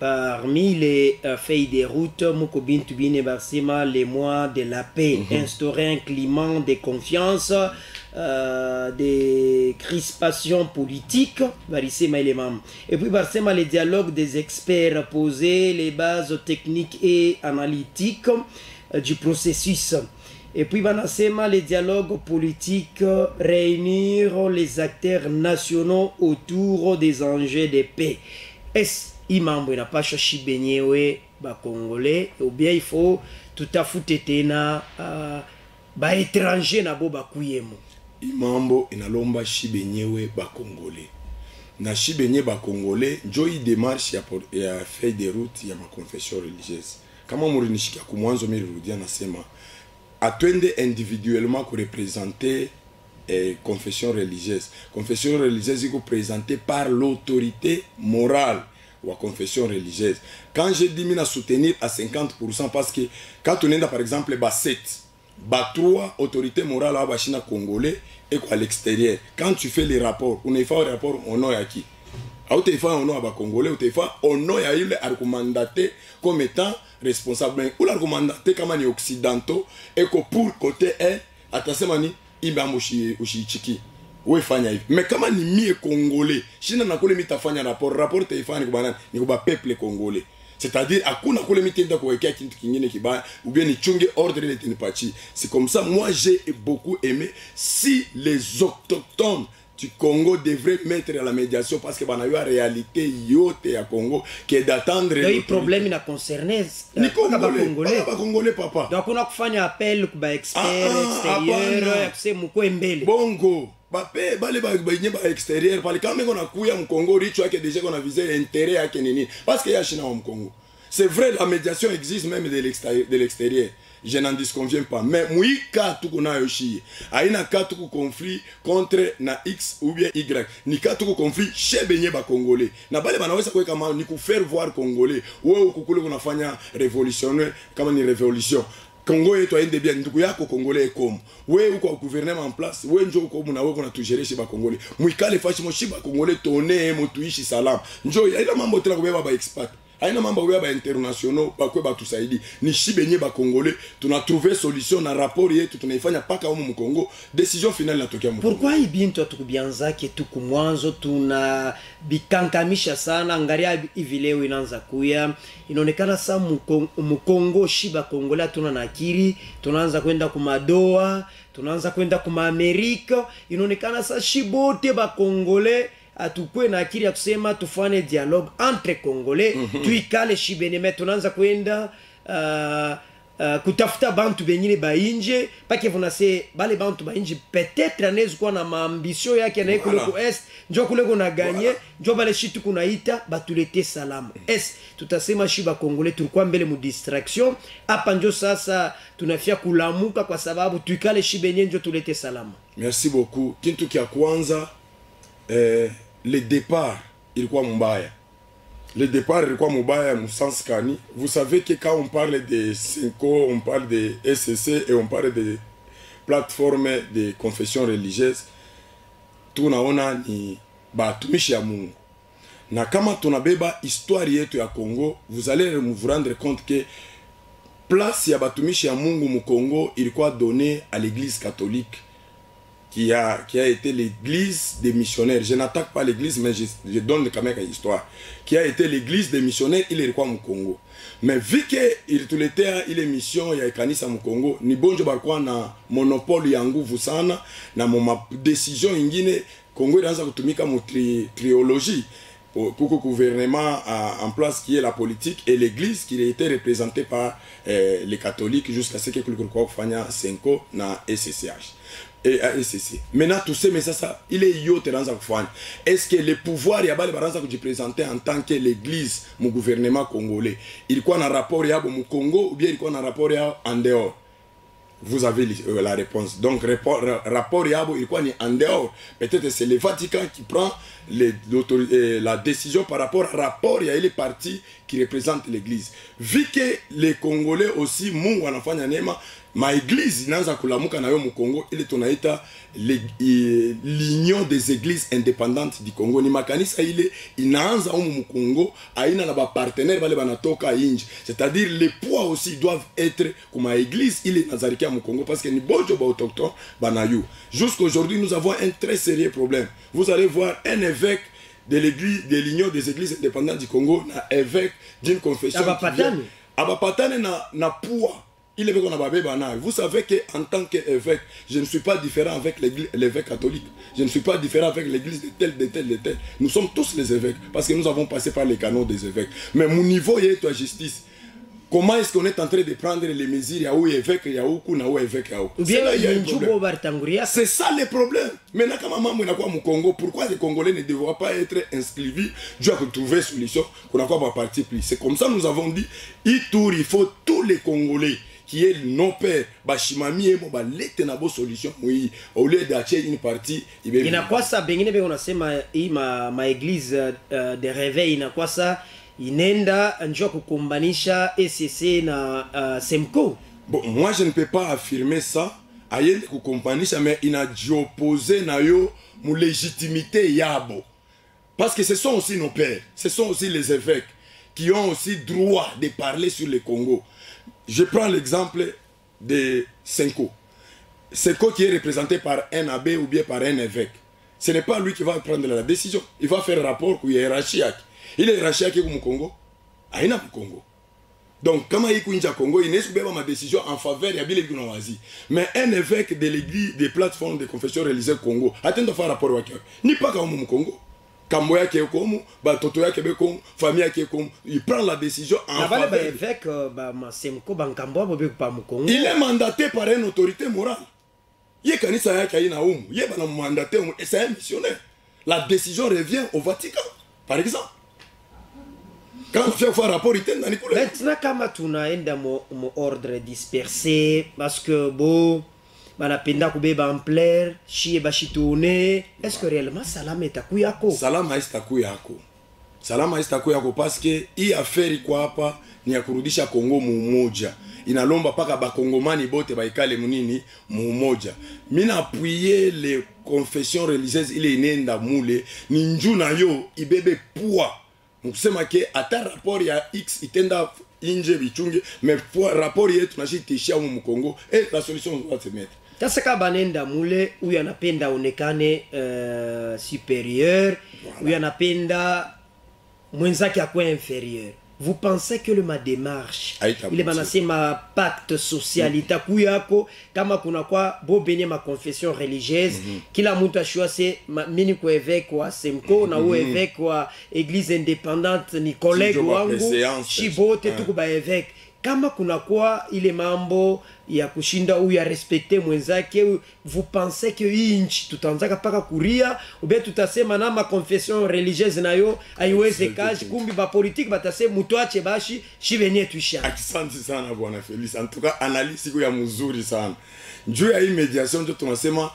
parmi les feuilles de route Mukobintu Bine Barsima les mois de la paix, instaurer un climat de confiance, des crispations politiques, et puis Barsima les dialogues des experts, poser les bases techniques et analytiques du processus. Et puis Banasema les dialogues politiques, réunir les acteurs nationaux autour des enjeux de paix. Est-ce imambo na pasha shibenyewe ba congolais ou bien il faut tout à foutre na ba étranger na bo bakuyemo. Imambo inalomba shibenyewe ba congolais. Na shibenye ba congolais njoi démarche ya feuille de route ya ma confession religieuse. Kama murinishika kumwanzo mimi rudia nasema atwende individuellement ko représenter confession religieuse. Confession religieuse est présentée par l'autorité morale ou confession religieuse. Quand je dis mina soutenir à 50% parce que quand on est par exemple bas 7 bas 3 autorité morale à China congolais et à l'extérieur. Quand tu fais les rapports, on fait un rapport au nom à qui? Au téléphone on a congolais au téléphone on a eu le mandaté comme étant responsable ou la mandaté comme les occidentaux et que pour côté est atasemani ibamoshi ushiki we fanya hivi mais kama ni mie congolais shina na kule mitafanya rapport téléphone ni kubana ni kuba peuple congolais c'est-à-dire hakuna kule mitenda kuwekea kitu kingine kibaya ou bien ni chunge ordre ile tinipachi. C'est comme ça moi j'ai beaucoup aimé si les autochtones du Congo devrait mettre à la médiation parce que bana yo réalité yote ya Congo qui est d'attendre le problème na concerné ni congolais pas congolais papa donc on a kufanya appel kwa expert extérieur yakuse mko mbele bongo bape bale ba extérieur pale kama ngona kuya mkongo richo yake déjà qu'on a visé intérêt yake nini parce que ya china wa mkongo c'est vrai la médiation existe même de l'extérieur. Je n'en disconviens pas. Mais moi, cas tout qu'on a yoshi, aina cas tout conflit contre na X ou bien Y. Ni cas tout conflit chez benye ba congolais. Na bale banaweza kwa kama ni ku faire voir congolais. Wewe ukukule kunafanya révolutionner kama ni révolution. Congo yetu aende bien ndugu yako congolais comme. Wewe uko gouvernement en place, wewe njoo uko muna wewe kuna tujere shiba congolais. Muikale fashi mo shiba congolais tone mutuishi salama. Njoo ila mambo tena kubeba ba expert. Aina mambo ya ba internationaux bakwe batusaidi ni shibenye ba congolais tuna trouver solution na rapport yetu tunaifanya paka huko mkongo décision finale natokea mkongo. Pourquoi ibintu tukubianza ke tukumwanzo tuna bikankamisha sana angalia hivi leo inaanza kuya inaonekana sa mkongo shiba kongola tuna nakiri tunaanza kwenda kumadoa tunaanza kwenda kuma Amerika inaonekana sa shibote ba congolais atukwe na akili ya kusema tufanye dialogue entre congolais tuikale shibene mais tunaanza kwenda kutafuta bantu bengine bainje pake vonase bale bantu bainje peut-être anaweza kuwa na maambisio yake na kule ku est njo kule kuna ganye njo bale shitu kunaita batulete salama est tutasema shiba kongole tulikuwa mbele mu distraction hapa njo sasa tunafia kulamuka kwa sababu tuikale shibenye njo tulete salama. Merci beaucoup. Kintu kia kwanza le départ ilikuwa mbaya. Le départ ilikuwa mbaya mu sens kani. Vous savez que quand on parle de Senko, on parle de SCC et on parle de plateforme de confession religieuse, tunaona ni batumishi ya Mungu. Na kama tunabeba histoire yetu ya Congo, vous allez vous rendre compte que place ya batumishi ya Mungu mu Congo ilikuwa donnée à l'église catholique qui a été l'église des missionnaires. Je n'attaque pas l'église, mais je donne quand même une histoire. Qui a été l'église des missionnaires, il est quoi au Congo. Mais vu que il était il est mission ya kanisa mu Congo, ni bonjo barkuwa na monopole ya nguvu sana na ma décision ingine Congo ilianza kutumika mu triologie. Pour le gouvernement en place qui est la politique et l'église qui a été représentée par les catholiques jusqu'à ce que le Fanya Senko na SCCH. Et SCC. Maintenant, tout ça, mais ça, il est yote dans la. Est-ce que le pouvoir y a pas de présenter en tant que l'église, mon gouvernement congolais, il y a un rapport y a au Congo ou bien il y a un rapport y a en dehors? Vous avez la réponse. Donc, rapport y a en dehors. Peut-être c'est le Vatican qui prend la décision par rapport au rapport y a les partis qui représentent l'église. Vu que les Congolais aussi, Mungu anafanya nema, ma église inaanza kulamuka na yo mu Congo ile tunaita l'union des églises indépendantes du Congo. Ni makanisa ile inaanza humu mu Congo aina na ba partenaires bale banatoka inji. C'est-à-dire les poids aussi doivent être comme ma église ile nazarikia mu Congo parce que ni bojo ba autochtone banayu. Jusqu'aujourd'hui nous avons un très sérieux problème. Vous allez voir un évêque de l'église de l'union des églises indépendantes du Congo na évêque d'une confession Abapatane na poids. Il est qu'on a babé banal. Vous savez qu'en tant qu'évêque, je ne suis pas différent avec l'évêque catholique. Je ne suis pas différent avec l'église de tel. Nous sommes tous les évêques parce que nous avons passé par les canons des évêques. Mais mon niveau est à justice. Comment est-ce qu'on est en train de prendre les mesures? Il y a où évêque, il y a où évêque, c'est ça le problème. Maintenant, quand maman est au Congo, pourquoi les Congolais ne devraient pas être inscrits? Dieu a trouvé solution qu'on n'a pas parti pris. C'est comme ça que nous avons dit, il faut tous les Congolais qui est nos pères, bashimami et bon lete na bo solution oui au lieu d'acheter une partie il na kwa ça bengine be unasema hii ma église de réveil ina kwa ça inenda njoo kukumbanisha SCC na Semko. Bon, moi je ne peux pas affirmer ça ayende kukumbanisha mais ina opposé na yo mu légitimité yabo parce que ce sont aussi nos pères, ce sont aussi les évêques qui ont aussi droit de parler sur le Congo. Je prends l'exemple de Senko. Senko qui est représenté par un abbé ou bien par un évêque. Ce n'est pas lui qui va prendre la décision. Il va faire un rapport pour hiérarchie. Il est hiérarchie au Congo. Il au Congo. Donc, comment il y a Congo, il n'est pas ma décision en faveur de Yabile Gunawazi. Mais un évêque de l'église des plateformes de confession religieuse Congo, attends de faire un rapport avec eux. Ni pas comme au Congo. Kamboya qui est comme, Toto qui est comme, famille qui est comme, il prend la décision en faveur. Il est mandaté par une autorité morale. Il est mandaté, c'est un missionnaire. La décision revient au Vatican, par exemple. Quand on fait un rapport, il est dans les couleurs. Maintenant, quand on a un ordre dispersé, parce que bon. Banapenda kubeba ampleur chie bashitone est-ce que réellement salama itakuyako salama itakuyako parce que hii affaire kwa hapa ni ya kurudisha Kongo mumoja inalomba paka bakongomani bote baikale munini mumoja mina appuyer les confessions religieuses ile inenda mule ni njuna yo ibebe poids mkusema ke ata rapport ya X itenda inje bichunge mais rapport yetu tunashitishia mu Kongo et la solution doit se mettre. Tasaka banenda mule huyu anapenda onekane supérieur, huyu anapenda mwenzake akwe inférieur. Vous pensez que ma démarche ile banasema pacte social itakuyako kama kuna kwa bo benye ma confession religieuse kila mtu ashwase mini kwa évêque wa Semko na u évêque wa église indépendante ni collègue wangu shibote tuko ba évêque kama kunakuwa ile mambo ya kushinda huyu ya respecter mwenzake, vous pensez que hii nchi tutaanzaka paka kuria ube tutasema na ma confession religieuse nayo haiweze kazi, kumbi ba politique batasema mutuache bashi shivenye tuisha. Asante sana bwana Felix, en tout cas analyse iko ya mzuri sana njoo ya hii mediation, ndio tunasema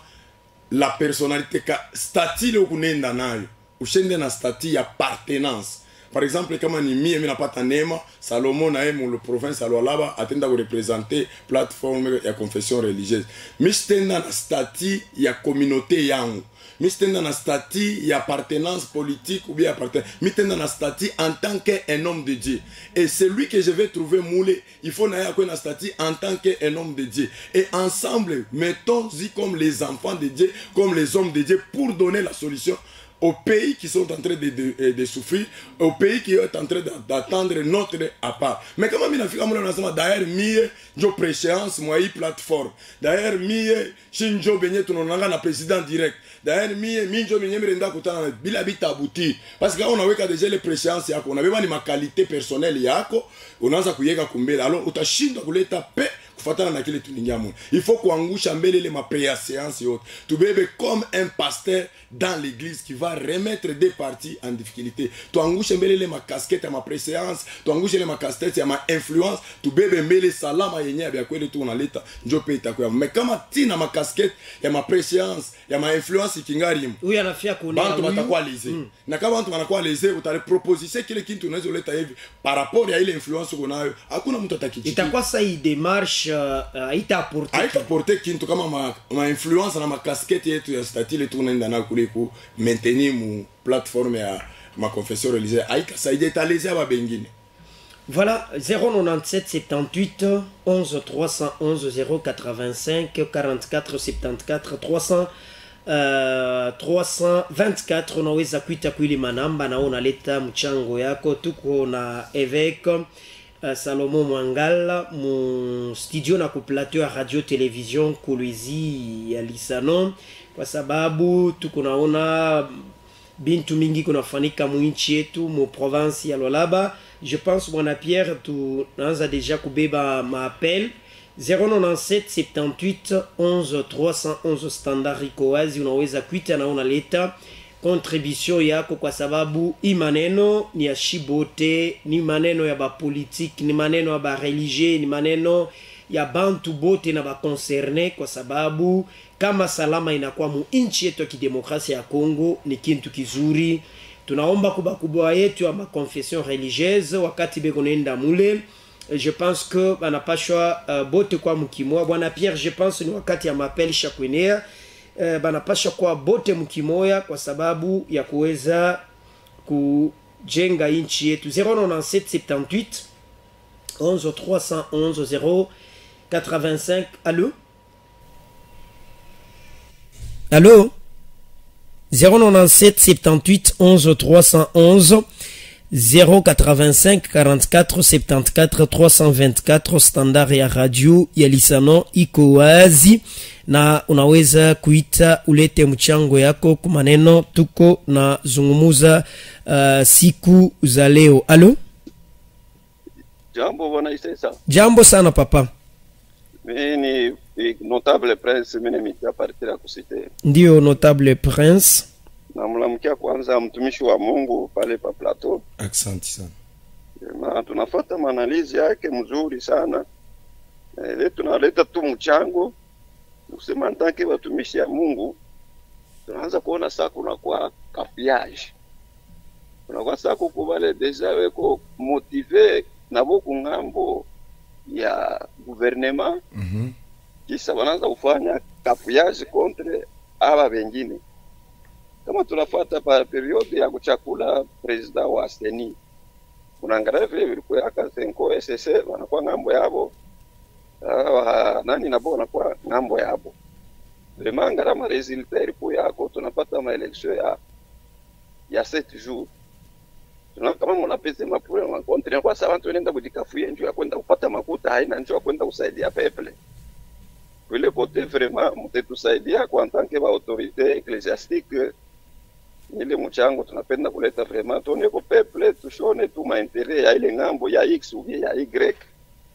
la personnalité ka statut le kunenda nayo ushende na statut ya appartenance. Par exemple, kama ni mimi napata neema Salomon na le province alwalaba atenda ku représenter plateforme ya confession religieuse, mistenda na statut ya communauté yangu, mistenda na statut ya appartenance politique ou bien mistenda na statut en tant qu'un homme de Dieu. Et celui que je vais trouver moulé, il faut na un statut en tant qu'un homme de Dieu. Et ensemble, mettons-y comme les enfants de Dieu, comme les hommes de Dieu, pour donner la solution aux pays qui sont en train de souffrir, aux pays qui sont en train d'attendre notre appart. Mais comment minafika mwana nasema d'ailleurs mie njo préchéance moi hii plateforme. D'ailleurs mie shinjo benye tunonanga na président direct. D'ailleurs mie minjo benye mirenda kutana bila bitabuti. Parce que on aweka déjà les préchéances yako, unabeba ni ma qualité personnelle yako, unaanza kuyeka kumbele. Alors utashinda kuleta paix kufatana na kile tulingia mungu. Il faut kuangusha mbele ile ma préséance yote. Tubebe comme un pasteur dans l'église qui va remettre des parties en difficulté. Tuangushe mbele ile ma casquette ya ma préséance, tuangushe ile ma casquette ya ma influence, tubebe mbele salama yenye ya kweli tu unaleta njo pe itakuwa. Mais kama tina ma casquette ya ma préséance, ya ma influence ikingari huyu anafia kuona bantu batakuwa leze. Na kama bantu wanakuwa leze utale proposition kile kitu unaweza leta hivi par rapport ya ile influence uko nayo, hakuna mtu atakichiki. Itakuwa sasa hii démarche haitaporte kintu kama ma influence na ma casquette yetu ya statut le tunaenda na kule ku maintenir mu plateforme ya ma confession religieuse aika saide talezia ba bengine. Voilà, 097 78 11 311 085 44 74 300 324. Unaweza kuita kuili manamba na unaleta mchango yako. Tuko na évêque Salomon Mwangala mu studio na ku plateau ya radio television Kolwezi ya Lisano, kwa sababu tuko naona bintu mingi kunafanika mu nchi yetu mu province ya Lualaba. Je pense mwana Pierre tunaanza deja kubeba ma appel 097 78 11 311 standard iko wazi, unaweza kuita na unaleta contribution yako, kwa sababu hii maneno ni ya shibote, ni maneno ya ba politique, ni maneno ya ba religieux, ni maneno ya bantu bote na ba concerne, kwa sababu kama salama inakuwa mu nchi yetu ya kidemokrasia ya Kongo ni kintu kizuri. Tunaomba kuba kubwa yetu ya ma confession religieuse wakati beko nenda mule, je pense que banapashwa bote kwa mkimoa. Bwana Pierre, je pense ni wakati ya mapel shakwenea banapasha kwa bote mkimoya kwa sababu ya kuweza kujenga nchi yetu. 097 78 11 311 085. Allô? Allô? 097 78 11 311 085 44 74 324. Standard ya radio ya Lisano iko wazi na unaweza kuita ulete mchango yako kwa maneno tuko na zungumuza siku za leo. Alo? Jambo bwana Isesa. Jambo sana papa. Mimi ni notable prince, mimi nimetia partira kusite. Ndio notable prince. Na mlamkia kwanza mtumishi wa Mungu pale pa plateau. Asante sana. Na tunafuata maanalizi yake mzuri sana. Leo tunaleta tu mchango. Usema ntanke watumishi ya Mungu. Tunaanza kuona saa kuna kwa kapiage. Kuna kwa saa kukubale deja weko motive na boku ngambo ya gouvernement. Kisa wanaanza kufanya kapiage contre aba wengine. Kama tunafuata pa periode ya kuchakula president wa Seni, unaangalia vile vilikuwa aka senko SSC wanakuwa ngambo yabo, nani nabo wanakuwa ngambo yabo. Vraiment angara ma resultat ilipo yako tunapata ma election ya 7 jours. Kama mnapese mapure na contre kwa sababu tunaenda kujikafuia njoo ya kwenda kupata makuta, haina njoo ya kwenda kusaidia peuple. Vile kote vraiment mtetusaidia kwa tanke ba autorité ecclésiastique. Ile mchango tunapenda kuleta vraiment tuone kwa peuple, tushone tu maendeleo ya ile ngambo ya X ou ya Y.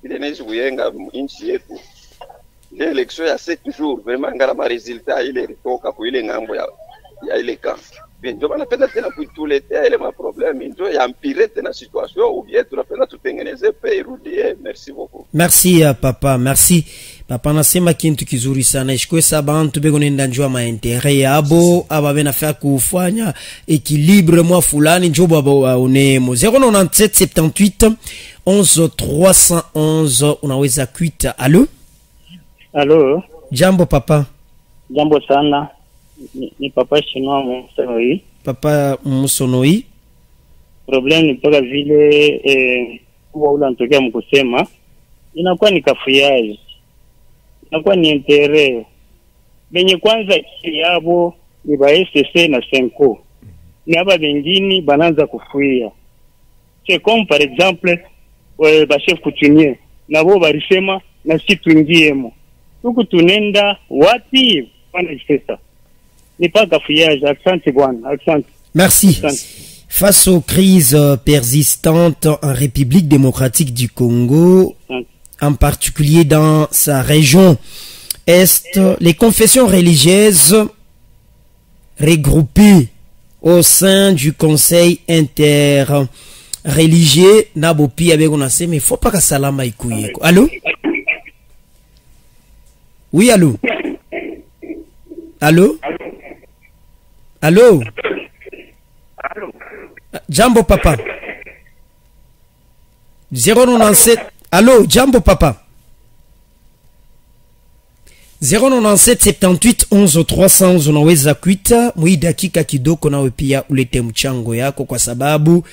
ile nezi kuyenga nchi yetu. Ile election ya 7 jours vraiment ngala ma resultat ile ilitoka kwa ile ngambo ya ile camp. Ndio wanapenda tena kutuletea ile ma problème ndio ya empire tena situation ou bien tunapenda tutengeneze pe irudie. Merci beaucoup. Merci papa, merci. Papa nasema kintu kizuri sana. Ishikwe sabantu bego nenda njua ma intérêt yabo aba bena faire kufanya équilibre mwa fulani njobo aba unemo 097 78 11 311 unaweza kuita. Allo? Allo? Jambo papa. Jambo sana. Ni papa Chinua Musonoi. Papa Musonoi. Problem ni paka vile huwa ula nitokea mkusema inakuwa ni kafuyaji. Inakuwa ni intere. Benye kwanza yabo ni ba SSC na Senko. Ni haba bengini bananza kufuia. C'est comme par exemple ba chef coutumier. Na bo barisema na si tuingiemo. Tuku tunenda wapi pana pesa. Ni pas gaffillage, accent bwana, accent. Merci. Face aux crises persistantes en République démocratique du Congo, en particulier dans sa région Est, les confessions religieuses regroupées au sein du Conseil interreligieux Nabopi avec on a dit mais faut pas que salama ikuye. Allô? Oui, allô? Allô? Allô? Jambo papa. 097. Allô, Jambo papa. 097 78 11 311 unaweza kuita mwi dakika kidogo nawe pia ulete mchango yako kwa sababu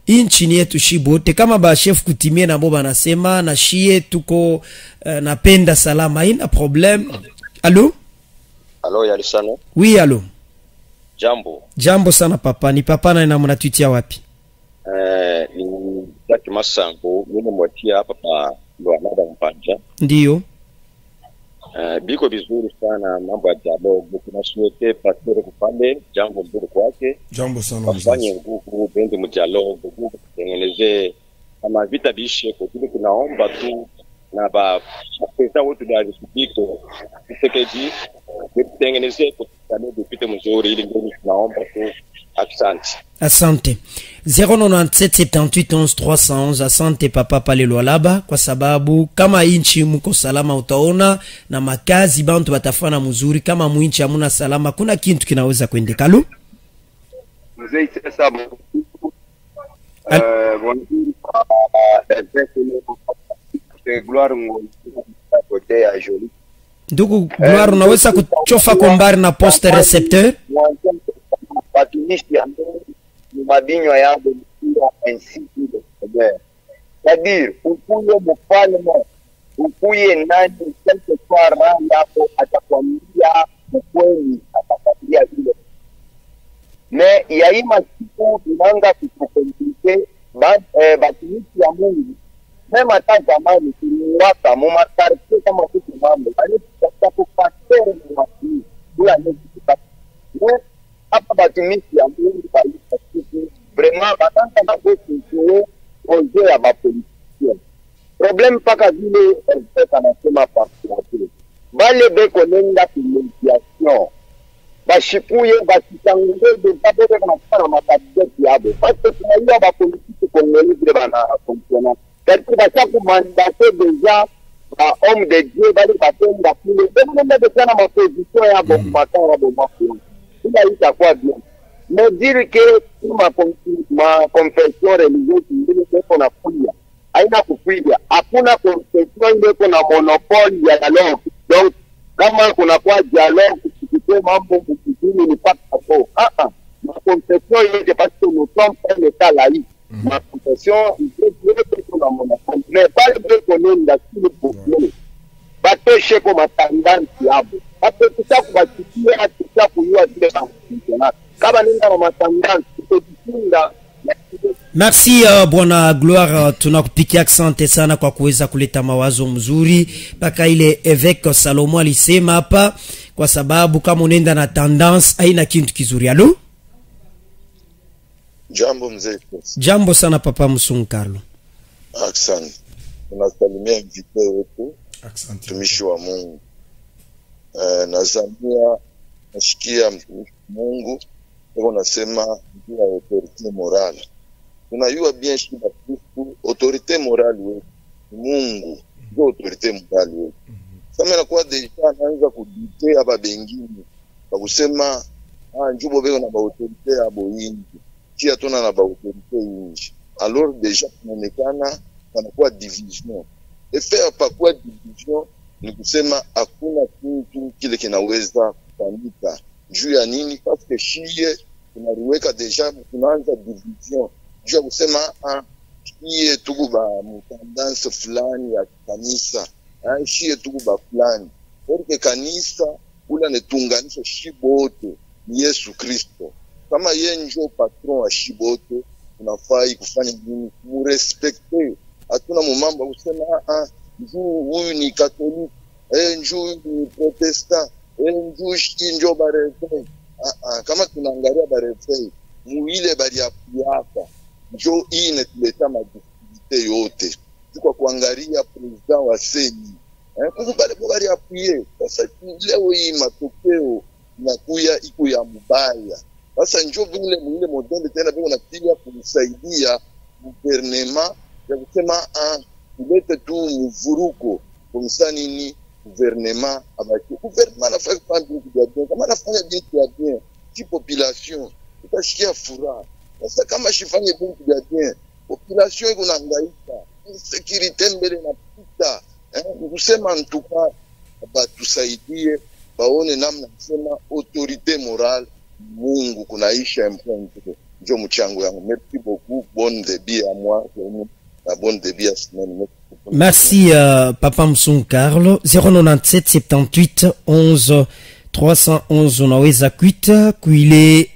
inchi yetu shibote kama ba chef kutimie na boba nasema na shie tuko napenda salama haina problem. Allô? Allô Yalisana? Oui, allô. Jambo. Jambo sana papa. Ni papa na mnatutia wapi? Ni Jacques Masango, mimi mwatia hapa pa Luanada Mpanja. Ndio. Biko vizuri sana mambo ya dialogue. Tunashuhudia pastor kupande jambo mbele kwake. Jambo sana mfanye nguvu bende mu dialogue, kutengeneze kama vita bishe kwa kile tunaomba tu na ba pesa wote wa Republika Tshisekedi kutengeneze kutane dupite mzuri ili ndio tunaomba tu. Asante. Asante. 097 78 11 311. Asante papa pale Lualaba kwa sababu kama inchi mko salama utaona na makazi bantu batafana mzuri kama mwinchi hamuna salama kuna kintu kinaweza kuendeka. Lu? Mzee sasa Gloire côté ya Joli. Ndugu Gloire unaweza kuchofa kombari na poste recepteur? Watumishi ambao ni mabinyo yao mpira NCP c'est-à-dire ukuye mfalme ukuye nani quelque part hapo atakwambia ukweli atakwambia vile mais yaima siku tunanga kukomplike batumishi ya Mungu mema hata zamani tuliwaka mu makartie kama kitu mambo bali tutakupatera ni watu bila nini hapa batumishi ya Mungu bali vraiment batanta na kutuo projet ya mapoliticiens problème paka vile pesa nasema parti bale beko nenda kumediation bashipuye basitanguze de babebe kana sana makadeti yabo parce que tunaiwa bapolitiki kongoli vile bana fonctionner parce bacha kumandater déjà ba homme de Dieu bali batenda kule nenda de sana ma position yabo makao yabo mafu ila itakuwa bien mais dire que ma confession religieuse ndio iko na kulia haina kupiga hakuna confession ndio iko na monopole ya dialogue donc kama kuna kwa dialogue kusikie mambo kukini ni pas hapo ma confession yote parce que nous sommes un état laïque ma confession ndio iko na monopole mais pas le konenda si problème batoshe kwa matandansi hapo hapo tutakubatikia hata kujua zile na kama nenda na matandansi tutajinda. Merci bwana Gloire, tunakupikia asante sana kwa kuweza kuleta mawazo mzuri paka ile évêque Salomo alisema hapa kwa sababu kama unaenda na tendance haina kitu kizuri. Allo? Jambo mzee. Jambo sana papa Msunkarlo. Asante. tunasalimia mvite wetu mtumishi wa Mungu. Nazamia nashikia mtumishi wa Mungu ndio nasema ndio autorite morale. Tunajua bien shida Kristo, autorite morale wetu Mungu ndio autorite morale wetu. Kama inakuwa deja anaanza kudite hapa bengine kwa kusema njubo bego na autorite ya boyingi kia tuna na autorite yingi, alors deja kuonekana panakuwa division. Effet pa kwa division ni kusema hakuna kitu kile kinaweza kufanyika. Juu ya nini? Parce que shie tunariweka deja, tunaanza division juu ya kusema shie tuku ba mutandance fulani ya kanisa, shie tuku ba fulani, porque kanisa ula netunganisha shibote ni Yesu Kristo. Kama yeye ndio patron wa shibote, tunafai kufanya nini? Murespecte. Hatuna mambo kusema huyu ni Katoliki, njoo ni Protestant, njoo ndio barefei. Kama tunaangalia barefei muile bali hapa njoo hii inatuleta madisabilite yote. Kwa kuangalia president wa seni kukubali bali apuye. Sasa leo hii matokeo inakuya iko ya mbaya. Sasa njoo vile mwile modele tena bado napiga kumsaidia gouvernement ya kusema tulete tu mvuruko kumsani ni gouvernement abaki. Gouvernement anafanya vitu vya bien, kama anafanya vitu vya bien ki population itashikia furaha. Sasa kama shifanye vitu vya bien, population iko nahangaika, security mbele na pita. Kusema ntuka batusaidie baone namna kusema autorité morale Mungu kunaisha mpongo. Ndio mchango yangu. Merci beaucoup, bonne début à moi, la bonne début à semaine. Merci Papa Msung Carlo. 097 78 11 311 unaweza kuita kuile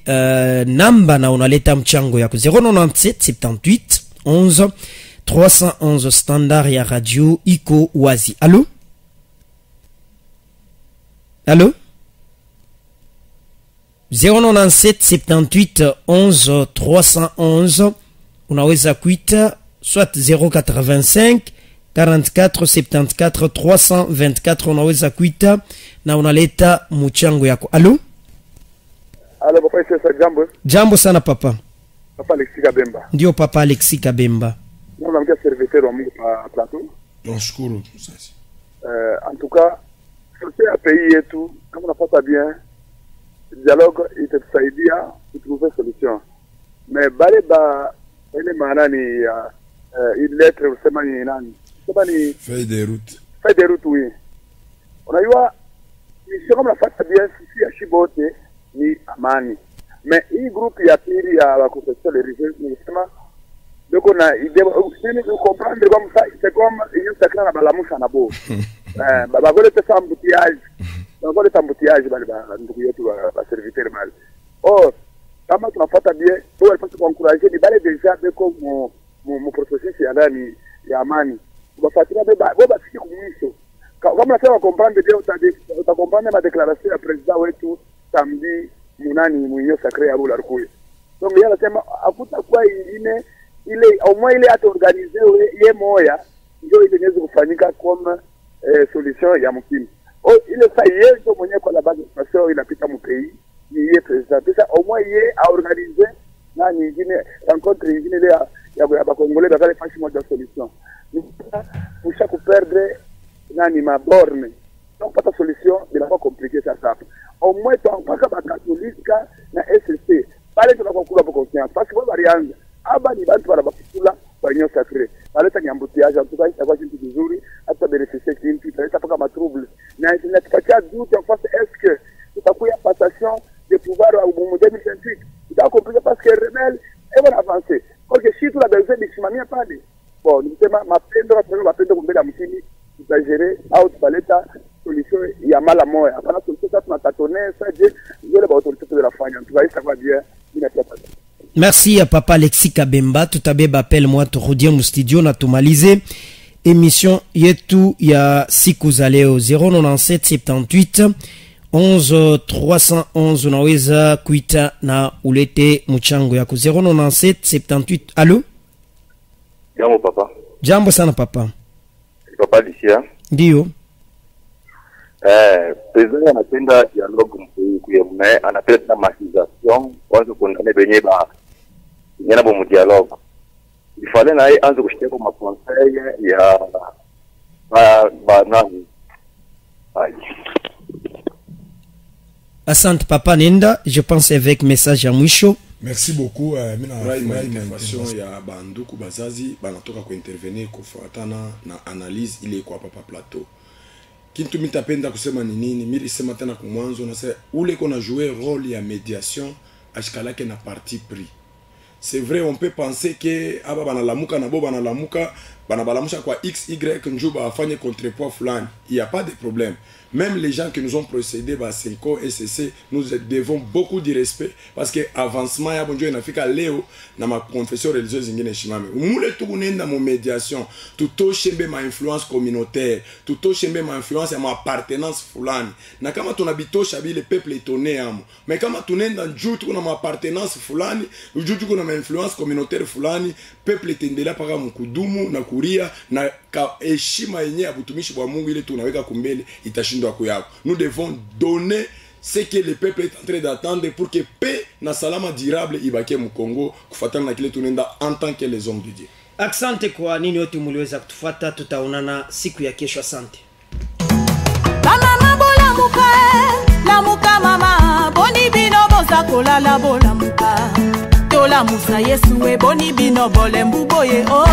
namba na unaleta mchango yako 097 78 11 311 standard ya radio iko wazi. Allô? Allô? 097 78 11 311 unaweza kuita soit 085 44 74 324 unaweza kuita na unaleta mchango yako. Allô? Allô papa, c'est jambo. Jambo sana papa. Papa Alexis Kabemba. Ndio papa Alexis Kabemba. Mwana mkia serviteur wa Mungu pa plateau. Tunashukuru sasa. En tout cas, sote ya pays yetu kama unapata bien dialogue itatusaidia kutrouver solution. Mais bale ba ile maana ni ile lettre usema ni nani? Sema ni feuille de route. Feuille de route oui. Unajua ni kama unapata bien sisi ya shibote ni amani. Mais hii groupe ya pili ya wakonfession religieuse ni sema doko na idée ni comprendre comme ça c'est comme une sacrée na balamusha na bo. Baba gole te embouteillage. Baba gole embouteillage bali ba ndugu yetu ba serviteur mal. Oh, kama tunafuata bien, bo alipaswa kuencourager ni bale déjà beko mu processus ya ndani ya amani. Bafuatilia bo bafiki kumwisho. Kama unasema comprendre bien utakomprendre ma déclaration ya president wetu samedi munani mwenye sacré ya bola rukuye. Donc yeye anasema hakutakuwa ingine ile au moins ile ata organiser ye moya ndio ile inaweza kufanyika kama solution ya mkini. Ile saa yeye ndio mwenye kwa la base station inapita mpei ni yeye president. Sasa au moins yeye a organiser na nyingine rencontre nyingine ile ya bakongole bakale fashi moja solution. Ni kusha kuperdre nani maborne. Donc pata solution bila kwa compliquer ça. Au moins mpaka ba katolika na SSC pale tunakokula kwa conscience parce que kwa varianza aba ni bantu barabakula kwa nyo sacré baleta nyambutiaje tukai kwa kitu kizuri hata benefice kitu italeta paka matrouble na inatupatia doute en face est-ce que tutakuya passation de pouvoir au 2028 ita compliqué parce que rebelle et bon avancer parce que si tu la besoin de simamia pale bon nisema mapendo kumbele mkini tutagere au tubaleta solution ya mala moya hapana solution ça tunatatoner ça je ile ba autorité de la fanya tuvaisa kwa bien inataka. Merci à papa Alexis Kabemba. Tout à l'heure appelle-moi turudia mu studio na tumalize émission yetu ya siku za leo 097 78 11 311 unaweza kuita na ulete mchango yako 097 78. Allô? Jambo papa. Jambo sana papa. Papa Licia. Ndio. President anapenda dialogue mkuye anapenda tena mahisation kwanza kundane benye ba nyana bo mu dialogue. Ifale na yeye anze kushikia kwa conseil ya ba nani. Asante Papa Nenda, je pense avec message à mwisho. Merci beaucoup. Mina information ya banduku bazazi banatoka kuintervenir kufuatana na analyse ile kwa Papa Plateau. Kintu mitapenda kusema ni nini? Mimi sema tena kwa mwanzo na sasa ule kona jouer rôle ya médiation ashikalake na parti pris. C'est vrai, on peut penser que aba banalamuka na bo banalamuka banabalamusha kwa XY njuba afanye contrepoids fulani. Il y a pas de problème. Même les gens qui nous ont précédés, bah, Senko, SCC, nous devons beaucoup de respect parce que avancement ya bonjour inafika leo na ma confession religieuse ingine shimame. Mule tu kunenda mo médiation, tuto shembe ma influence communautaire, tuto shembe ma influence ya ma appartenance fulani. Na kama tunabitosha bile peuple étonné amo. Mais kama tunenda njuu kuna ma appartenance fulani, njuu kuna ma influence communautaire fulani, peuple tendela paka mkudumu na kuria na heshima yenye ya butumishi bwa Mungu ile tunaweka kumbele itashindwa kuyako. Nous devons donner ce que le peuple est en train d'attendre pour que paix na salama durable ibaki mu Congo kufuatana na kile tunenda en tant que les hommes de Dieu. Asante kwa nini wote mliweza kutufuata, tutaonana siku ya kesho. Asante. Mama bola muka la muka mama boni bino boza kola la bola muka tola musa Yesu e boni bino bole mbuboye oh